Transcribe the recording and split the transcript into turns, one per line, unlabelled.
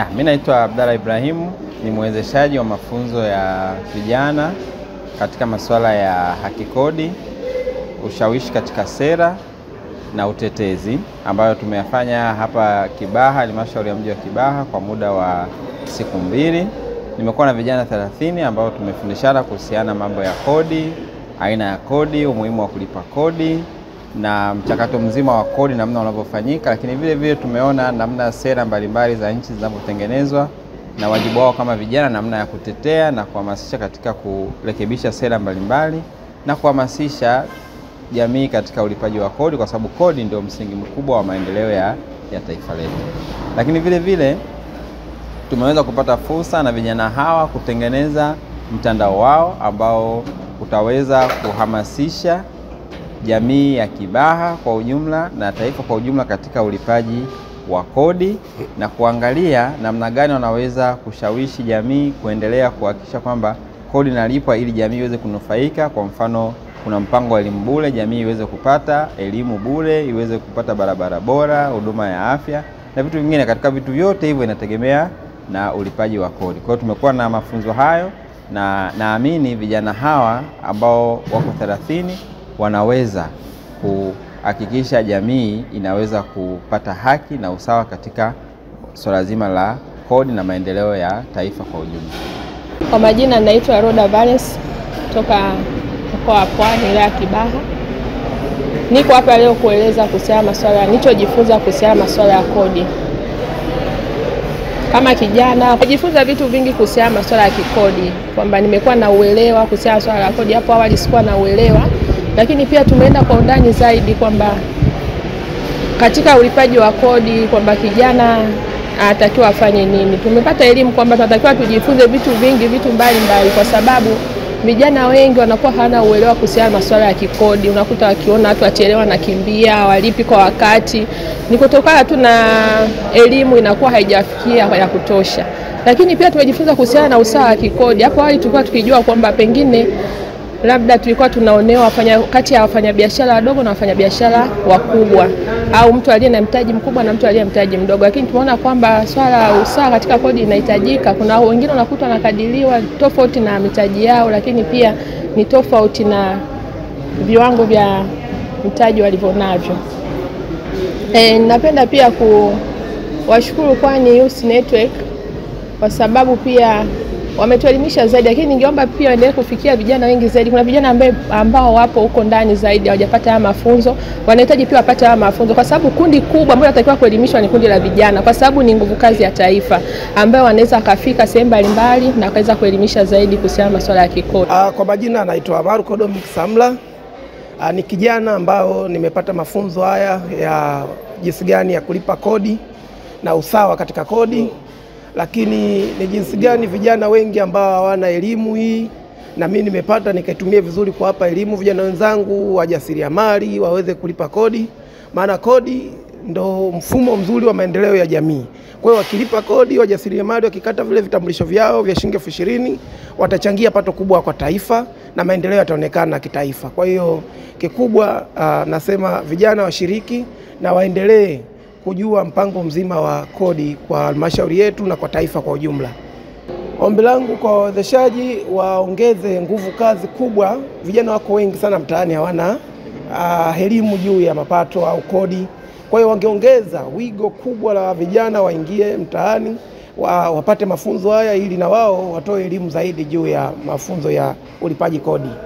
Mimi naitwa Abdalla Ibrahimu, ni mwezeshaji wa mafunzo ya vijana katika masuala ya haki kodi, ushawishi katika sera na utetezi, ambayo tumeyafanya hapa Kibaha, halmashauri ya mji wa Kibaha kwa muda wa siku 2. Nimekuwa na vijana 30 ambao tumefundishana kuhusiana mambo ya kodi, aina ya kodi, umuhimu wa kulipa kodi na mchakato mzima wa kodi namna unavyofanyika, lakini vile vile tumeona namna sera mbalimbali za nchi zinavyotengenezwa na wajibu wao kama vijana, namna ya kutetea na kuhamasisha katika kurekebisha sera mbalimbali na kuhamasisha jamii katika ulipaji wa kodi, kwa sababu kodi ndio msingi mkubwa wa maendeleo ya taifa letu. Lakini vile vile tumeweza kupata fursa na vijana hawa kutengeneza mtandao wao ambao utaweza kuhamasisha jamii ya Kibaha kwa ujumla na taifa kwa ujumla katika ulipaji wa kodi na kuangalia namna gani wanaweza kushawishi jamii kuendelea kuhakikisha kwamba kodi inalipwa ili jamii iweze kunufaika. Kwa mfano, kuna mpango wa elimu bure, jamii iweze kupata elimu bure, iweze kupata barabara bora, huduma ya afya na vitu vingine. Katika vitu vyote hivyo inategemea na ulipaji wa kodi. Kwa hiyo tumekuwa na mafunzo hayo na naamini vijana hawa ambao wako 30 wanaweza kuhakikisha jamii inaweza kupata haki na usawa katika swala zima la kodi na maendeleo ya taifa kwa ujumla.
Kwa majina naitwa Roda Valens kutoka mkoa wa Pwani, wilaya ya Kibaha. Niko hapa leo kueleza kuhusiana masuala nilichojifunza kuhusiana masuala ya kodi. Kama kijana najifunza vitu vingi kuhusiana masuala ya kikodi, kwamba nimekuwa na uelewa kuhusiana swala la kodi. Hapo awali sikuwa na uelewa, lakini pia tumeenda kwa undani zaidi kwamba katika ulipaji wa kodi kwamba kijana anatakiwa afanye nini. Tumepata elimu kwamba tunatakiwa tujifunze vitu vingi, vitu mbalimbali, kwa sababu vijana wengi wanakuwa hana uelewa kuhusiana masuala ya kikodi. Unakuta wakiona watu wachelewa na kimbia, walipi kwa wakati. Ni kutokana tu na elimu inakuwa haijafikia ya kutosha. Lakini pia tumejifunza kuhusiana na usawa wa kikodi. Hapo awali tulikuwa tukijua kwamba pengine labda tulikuwa tunaonewa kati ya wafanyabiashara wadogo na wafanyabiashara wakubwa, au mtu aliye na mtaji mkubwa na mtu aliye mtaji mdogo. Lakini tumeona kwamba swala la usawa katika kodi inahitajika. Kuna wengine unakuta wanakadiriwa tofauti na mitaji yao, lakini pia ni tofauti na viwango vya mtaji walivyonavyo. Napenda pia kuwashukuru Pwani Youth Network kwa sababu pia wametuelimisha zaidi, lakini ningeomba pia waendelee kufikia vijana wengi zaidi. Kuna vijana ambao wapo huko ndani zaidi hawajapata haya mafunzo, wanahitaji pia wapate haya mafunzo, kwa sababu kundi kubwa ambalo linatakiwa kuelimishwa ni kundi la vijana, kwa sababu ni nguvu kazi ya taifa ambao wanaweza kufika sehemu mbalimbali na kaweza kuelimisha zaidi kuhusiana masuala ya kikodi.
Kwa majina naitwa Marco Dominic Samla. Ni kijana ambao nimepata mafunzo haya ya jinsi gani ya kulipa kodi na usawa katika kodi. Lakini ni jinsi gani vijana wengi ambao hawana elimu hii, na mimi nimepata nikaitumia vizuri kwa hapa elimu vijana wenzangu wajasiriamali waweze kulipa kodi, maana kodi ndo mfumo mzuri wa maendeleo ya jamii. Kwa hiyo wakilipa kodi, wajasiriamali wakikata vile vitambulisho vyao vya shilingi 20,000 watachangia pato kubwa kwa taifa na maendeleo yataonekana kitaifa. Kwa hiyo kikubwa nasema vijana washiriki na waendelee kujua mpango mzima wa kodi kwa halmashauri yetu na kwa taifa kwa ujumla. Ombi langu kwa wawezeshaji waongeze nguvu kazi kubwa. Vijana wako wengi sana mtaani hawana elimu juu ya mapato au kodi. Kwa hiyo wangeongeza wigo kubwa la vijana waingie mtaani wapate mafunzo haya ili na wao watoe elimu zaidi juu ya mafunzo ya ulipaji kodi.